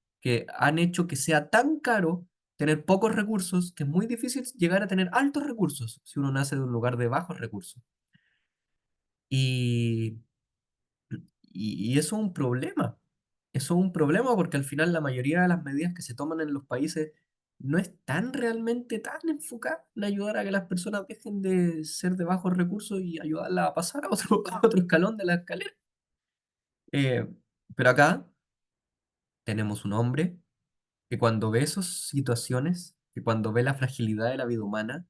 han hecho que sea tan caro tener pocos recursos que es muy difícil llegar a tener altos recursos si uno nace de un lugar de bajos recursos. Y, y eso es un problema. Eso es un problema porque al final la mayoría de las medidas que se toman en los países no están realmente tan enfocadas en ayudar a que las personas dejen de ser de bajos recursos y ayudarlas a pasar a otro, a otro escalón de la escalera. Eh, pero acá tenemos un hombre que cuando ve esas situaciones, que cuando ve la fragilidad de la vida humana,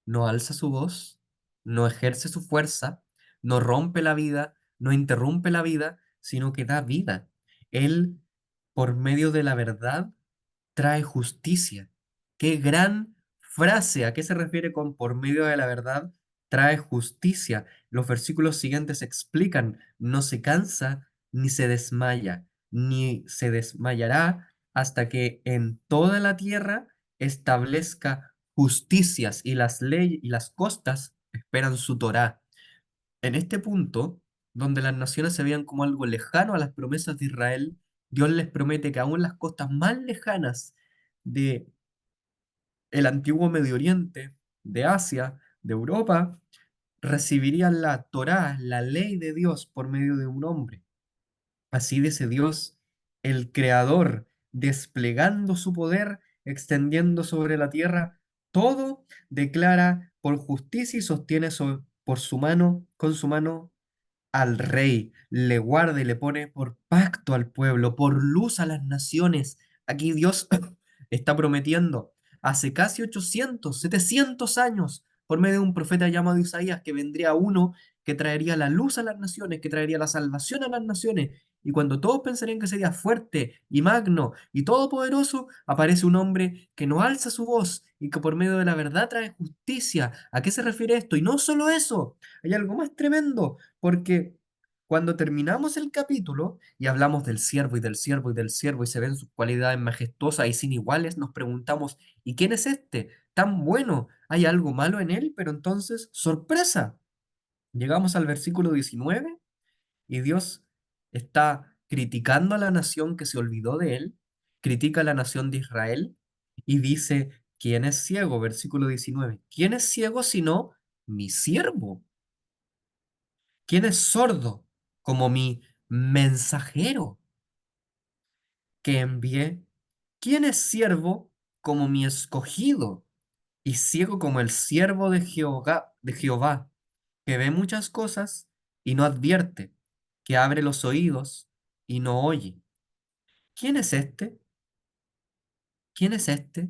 no alza su voz, no ejerce su fuerza, no rompe la vida, no interrumpe la vida, sino que da vida. Él, por medio de la verdad, trae justicia. Qué gran frase. ¿A qué se refiere con por medio de la verdad trae justicia? Los versículos siguientes explican, no se cansa ni se desmaya, ni se desmayará hasta que en toda la tierra establezca justicias y las leyes y las costas esperan su Torá. En este punto, donde las naciones se veían como algo lejano a las promesas de Israel, Dios les promete que aún las costas más lejanas de el antiguo Medio Oriente, de Asia, de Europa, recibirían la Torá, la ley de Dios, por medio de un hombre. Así dice Dios, el Creador, desplegando su poder, extendiendo sobre la tierra, todo declara por justicia y sostiene por su mano, con su mano al rey, le guarda y le pone por pacto al pueblo, por luz a las naciones. Aquí Dios está prometiendo hace casi 800, 700 años por medio de un profeta llamado Isaías que vendría uno que traería la luz a las naciones, que traería la salvación a las naciones. Y cuando todos pensarían que sería fuerte y magno y todopoderoso, aparece un hombre que no alza su voz y que por medio de la verdad trae justicia. ¿A qué se refiere esto? Y no solo eso, hay algo más tremendo, porque cuando terminamos el capítulo y hablamos del siervo y del siervo y del siervo y se ven sus cualidades majestuosas y sin iguales, nos preguntamos, ¿y quién es este? Tan bueno, ¿hay algo malo en él? Pero entonces, sorpresa, llegamos al versículo 19 y Dios está criticando a la nación que se olvidó de él, critica a la nación de Israel y dice, ¿quién es ciego? Versículo 19, ¿quién es ciego sino mi siervo? ¿Quién es sordo como mi mensajero que envié? ¿Quién es siervo como mi escogido y ciego como el siervo de Jehová, que ve muchas cosas y no advierte, que abre los oídos y no oye? ¿Quién es este? ¿Quién es este?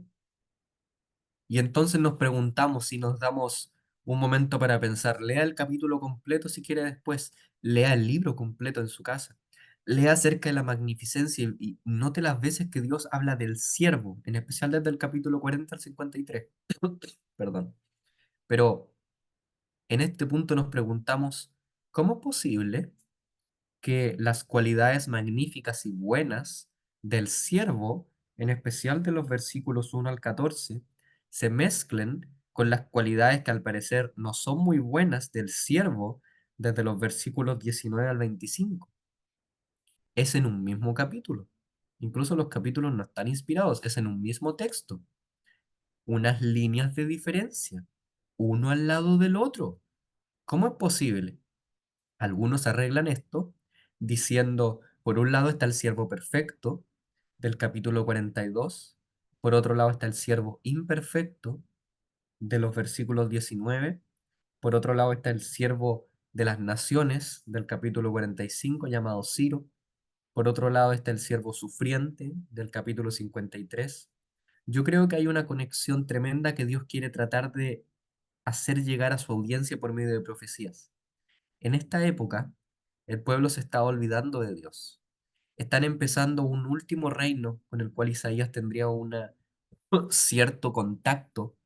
Y entonces nos preguntamos si nos damos un momento para pensar. Lea el capítulo completo si quiere después. Lea el libro completo en su casa. Lea acerca de la magnificencia y note las veces que Dios habla del siervo, en especial desde el capítulo 40 al 53. Perdón. Pero en este punto nos preguntamos, ¿cómo es posible que las cualidades magníficas y buenas del siervo, en especial de los versículos 1 al 14, se mezclen con las cualidades que al parecer no son muy buenas del siervo desde los versículos 19 al 25? Es en un mismo capítulo. Incluso los capítulos no están inspirados, es en un mismo texto. Unas líneas de diferencia, uno al lado del otro. ¿Cómo es posible? Algunos arreglan esto diciendo, por un lado está el siervo perfecto del capítulo 42, por otro lado está el siervo imperfecto de los versículos 19, por otro lado está el siervo de las naciones del capítulo 45 llamado Ciro, por otro lado está el siervo sufriente del capítulo 53. Yo creo que hay una conexión tremenda que Dios quiere tratar de hacer llegar a su audiencia por medio de profecías. En esta época, el pueblo se está olvidando de Dios. Están empezando un último reino con el cual Isaías tendría un cierto contacto,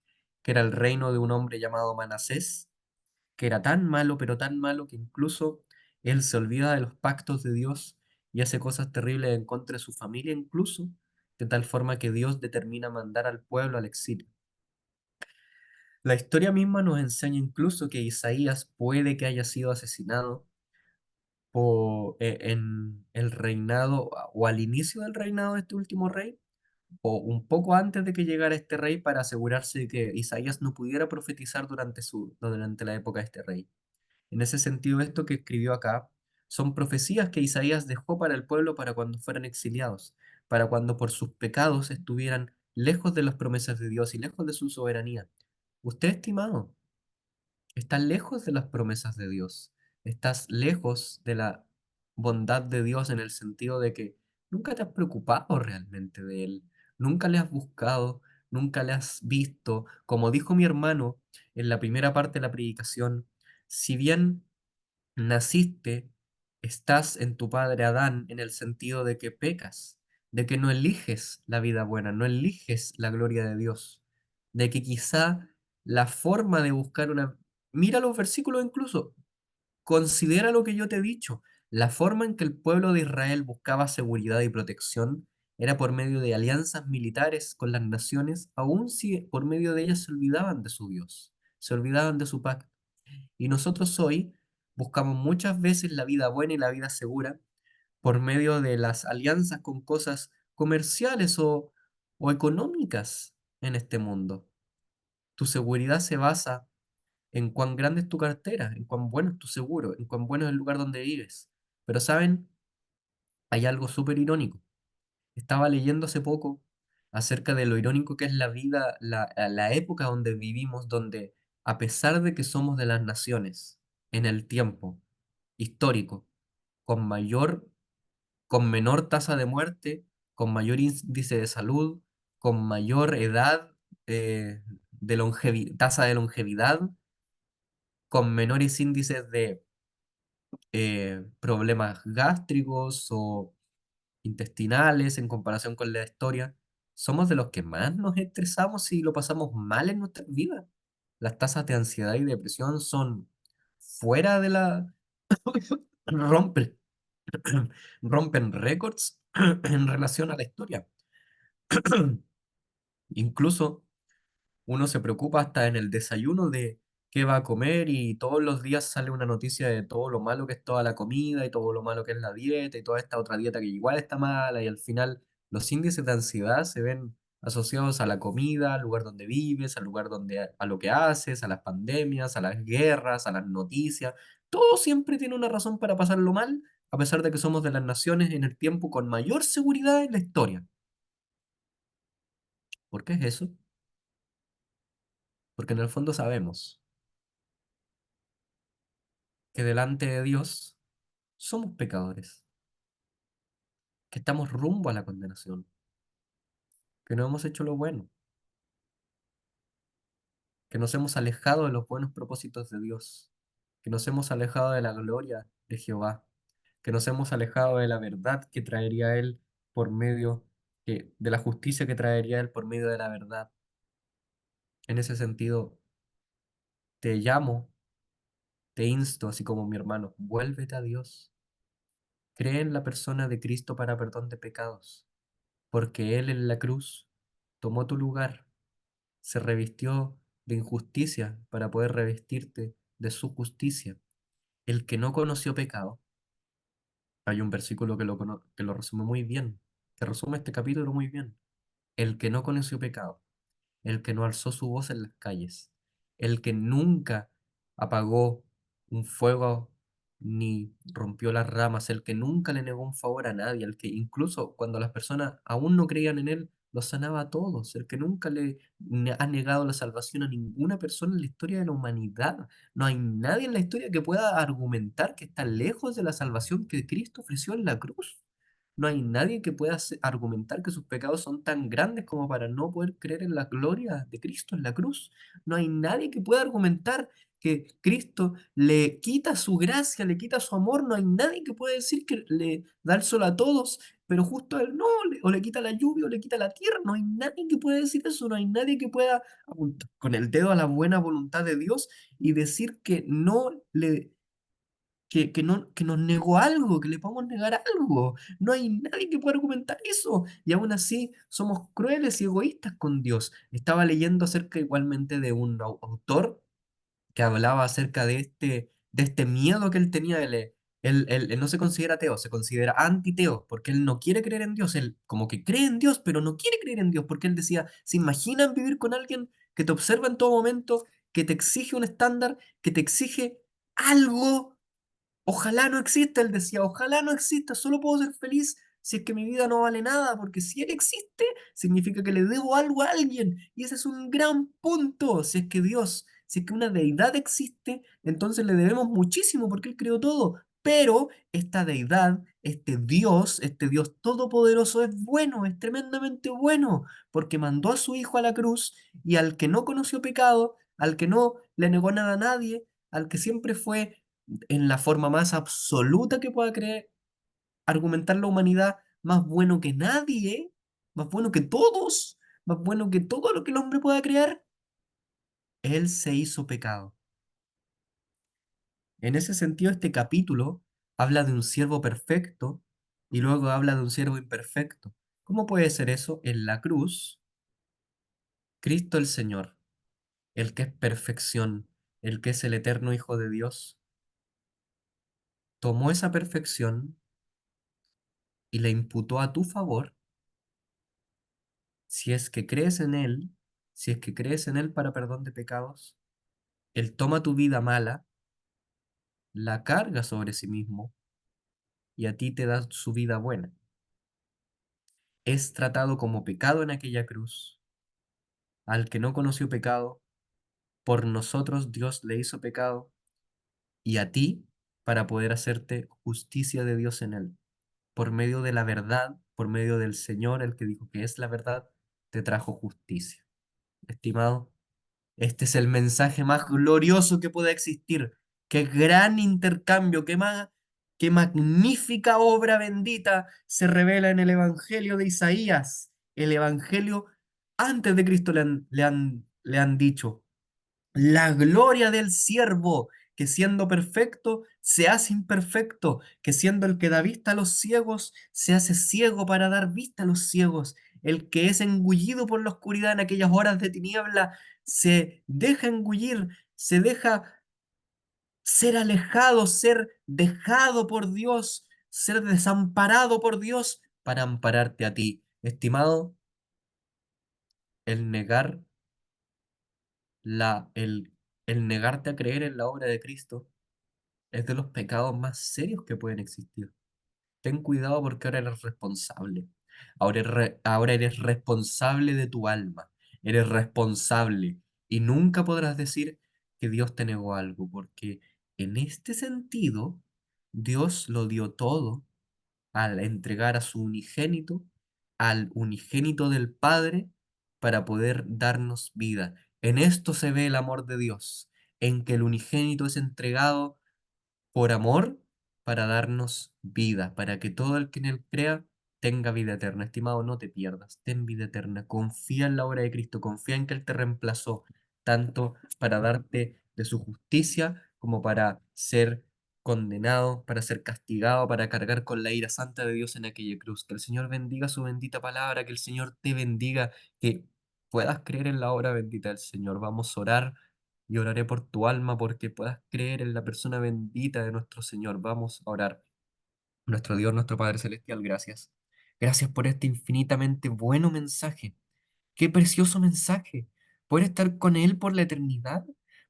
que era el reino de un hombre llamado Manasés, que era tan malo, pero tan malo que incluso él se olvida de los pactos de Dios y hace cosas terribles en contra de su familia, incluso, de tal forma que Dios determina mandar al pueblo al exilio. La historia misma nos enseña incluso que Isaías puede que haya sido asesinado en el reinado o al inicio del reinado de este último rey, o un poco antes de que llegara este rey para asegurarse de que Isaías no pudiera profetizar durante la época de este rey. En ese sentido, esto que escribió acá son profecías que Isaías dejó para el pueblo para cuando fueran exiliados, para cuando por sus pecados estuvieran lejos de las promesas de Dios y lejos de su soberanía. Usted, estimado, estás lejos de las promesas de Dios. Estás lejos de la bondad de Dios en el sentido de que nunca te has preocupado realmente de Él. Nunca le has buscado, nunca le has visto. Como dijo mi hermano en la primera parte de la predicación, si bien naciste, estás en tu padre Adán en el sentido de que pecas, de que no eliges la vida buena, no eliges la gloria de Dios, de que quizá la forma de buscar una... Mira los versículos incluso, considera lo que yo te he dicho, la forma en que el pueblo de Israel buscaba seguridad y protección era por medio de alianzas militares con las naciones, aun si por medio de ellas se olvidaban de su Dios, se olvidaban de su pacto. Y nosotros hoy buscamos muchas veces la vida buena y la vida segura por medio de las alianzas con cosas comerciales o económicas en este mundo. Tu seguridad se basa en cuán grande es tu cartera, en cuán bueno es tu seguro, en cuán bueno es el lugar donde vives. Pero saben, hay algo súper irónico. Estaba leyendo hace poco acerca de lo irónico que es la vida, la época donde vivimos, donde a pesar de que somos de las naciones en el tiempo histórico, con mayor, con menor tasa de muerte, con mayor índice de salud, con mayor edad, tasa de longevidad, con menores índices de problemas gástricos o intestinales en comparación con la historia, somos de los que más nos estresamos y lo pasamos mal en nuestras vidas. Las tasas de ansiedad y depresión son fuera de la... rompen, rompen récords en relación a la historia. Incluso uno se preocupa hasta en el desayuno de qué va a comer y todos los días sale una noticia de todo lo malo que es toda la comida y todo lo malo que es la dieta y toda esta otra dieta que igual está mala y al final los índices de ansiedad se ven asociados a la comida, al lugar donde vives, al lugar donde a lo que haces, a las pandemias, a las guerras, a las noticias. Todo siempre tiene una razón para pasarlo mal, a pesar de que somos de las naciones en el tiempo con mayor seguridad en la historia. ¿Por qué es eso? Porque en el fondo sabemos que delante de Dios somos pecadores, que estamos rumbo a la condenación, que no hemos hecho lo bueno, que nos hemos alejado de los buenos propósitos de Dios, que nos hemos alejado de la gloria de Jehová, que nos hemos alejado de la verdad que traería Él por medio de la justicia que traería Él por medio de la verdad. En ese sentido, te llamo, te insto, así como mi hermano, vuélvete a Dios, cree en la persona de Cristo para perdón de pecados, porque Él en la cruz tomó tu lugar, se revistió de injusticia para poder revestirte de su justicia. El que no conoció pecado, hay un versículo que lo resume muy bien, que resume este capítulo muy bien. El que no conoció pecado, el que no alzó su voz en las calles, el que nunca apagó un fuego ni rompió las ramas, el que nunca le negó un favor a nadie, el que incluso cuando las personas aún no creían en él, los sanaba a todos, el que nunca ha negado la salvación a ninguna persona en la historia de la humanidad. No hay nadie en la historia que pueda argumentar que está lejos de la salvación que Cristo ofreció en la cruz. No hay nadie que pueda argumentar que sus pecados son tan grandes como para no poder creer en la gloria de Cristo en la cruz. No hay nadie que pueda argumentar que Cristo le quita su gracia, le quita su amor. No hay nadie que pueda decir que le da el sol a todos, pero justo a él no, o le quita la lluvia o le quita la tierra. No hay nadie que pueda decir eso. No hay nadie que pueda apuntar con el dedo a la buena voluntad de Dios y decir que no le que nos negó algo, que le podemos negar algo. No hay nadie que pueda argumentar eso. Y aún así somos crueles y egoístas con Dios. Estaba leyendo acerca igualmente de un autor que hablaba acerca de este miedo que él tenía. Él no se considera ateo, se considera antiteo, porque él no quiere creer en Dios. Él como que cree en Dios, pero no quiere creer en Dios, porque él decía, ¿se imaginan vivir con alguien que te observa en todo momento, que te exige un estándar, que te exige algo? Ojalá no exista, él decía, ojalá no exista, solo puedo ser feliz si es que mi vida no vale nada, porque si él existe, significa que le debo algo a alguien. Y ese es un gran punto. Si es que Dios, si es que una deidad existe, entonces le debemos muchísimo porque él creó todo. Pero esta deidad, este Dios todopoderoso es bueno, es tremendamente bueno, porque mandó a su Hijo a la cruz y al que no conoció pecado, al que no le negó nada a nadie, al que siempre fue en la forma más absoluta que pueda creer, argumentar la humanidad más bueno que nadie, más bueno que todos, más bueno que todo lo que el hombre pueda crear, él se hizo pecado. En ese sentido, este capítulo habla de un siervo perfecto y luego habla de un siervo imperfecto. ¿Cómo puede ser eso? En la cruz, Cristo el Señor, el que es perfección, el que es el eterno Hijo de Dios, tomó esa perfección y la imputó a tu favor. Si es que crees en Él, si es que crees en Él para perdón de pecados, Él toma tu vida mala, la carga sobre sí mismo y a ti te da su vida buena. Es tratado como pecado en aquella cruz. Al que no conoció pecado, por nosotros Dios le hizo pecado y a ti para poder hacerte justicia de Dios en Él. Por medio de la verdad, por medio del Señor, el que dijo que es la verdad, te trajo justicia. Estimado, este es el mensaje más glorioso que pueda existir. Qué gran intercambio, qué magnífica obra bendita se revela en el Evangelio de Isaías. El Evangelio antes de Cristo le han dicho. La gloria del siervo, que siendo perfecto se hace imperfecto, que siendo el que da vista a los ciegos, se hace ciego para dar vista a los ciegos. El que es engullido por la oscuridad en aquellas horas de tiniebla, se deja engullir, se deja ser alejado, ser dejado por Dios, ser desamparado por Dios para ampararte a ti. Estimado, el negar la, el negarte a creer en la obra de Cristo es de los pecados más serios que pueden existir. Ten cuidado porque ahora eres responsable. Ahora eres responsable de tu alma. Eres responsable. Y nunca podrás decir que Dios te negó algo, porque en este sentido, Dios lo dio todo al entregar a su unigénito, al unigénito del Padre, para poder darnos vida. En esto se ve el amor de Dios, en que el unigénito es entregado por amor para darnos vida, para que todo el que en él crea tenga vida eterna. Estimado, no te pierdas, ten vida eterna, confía en la obra de Cristo, confía en que Él te reemplazó, tanto para darte de su justicia como para ser condenado, para ser castigado, para cargar con la ira santa de Dios en aquella cruz. Que el Señor bendiga su bendita palabra, que el Señor te bendiga, que puedas creer en la obra bendita del Señor. Vamos a orar y oraré por tu alma porque puedas creer en la persona bendita de nuestro Señor. Vamos a orar. Nuestro Dios, nuestro Padre Celestial, gracias. Gracias por este infinitamente bueno mensaje. Qué precioso mensaje. Poder estar con Él por la eternidad.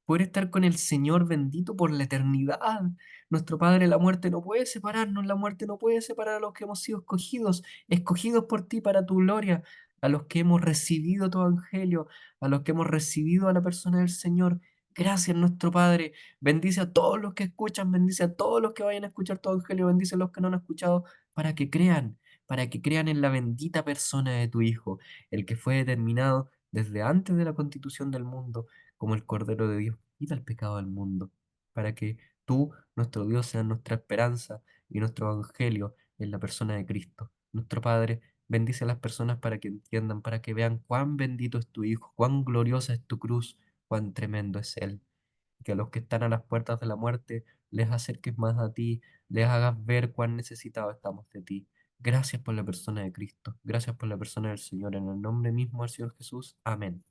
Poder estar con el Señor bendito por la eternidad. Nuestro Padre, la muerte no puede separarnos. La muerte no puede separar a los que hemos sido escogidos. Escogidos por ti para tu gloria. A los que hemos recibido tu evangelio. A los que hemos recibido a la persona del Señor. Gracias, nuestro Padre. Bendice a todos los que escuchan. Bendice a todos los que vayan a escuchar tu evangelio. Bendice a los que no han escuchado para que crean. Para que crean en la bendita persona de tu Hijo, el que fue determinado desde antes de la constitución del mundo como el Cordero de Dios, quita el pecado del mundo, para que tú, nuestro Dios, seas nuestra esperanza y nuestro evangelio en la persona de Cristo. Nuestro Padre, bendice a las personas para que entiendan, para que vean cuán bendito es tu Hijo, cuán gloriosa es tu cruz, cuán tremendo es Él. Que a los que están a las puertas de la muerte les acerques más a ti, les hagas ver cuán necesitados estamos de ti. Gracias por la persona de Cristo. Gracias por la persona del Señor. En el nombre mismo del Señor Jesús. Amén.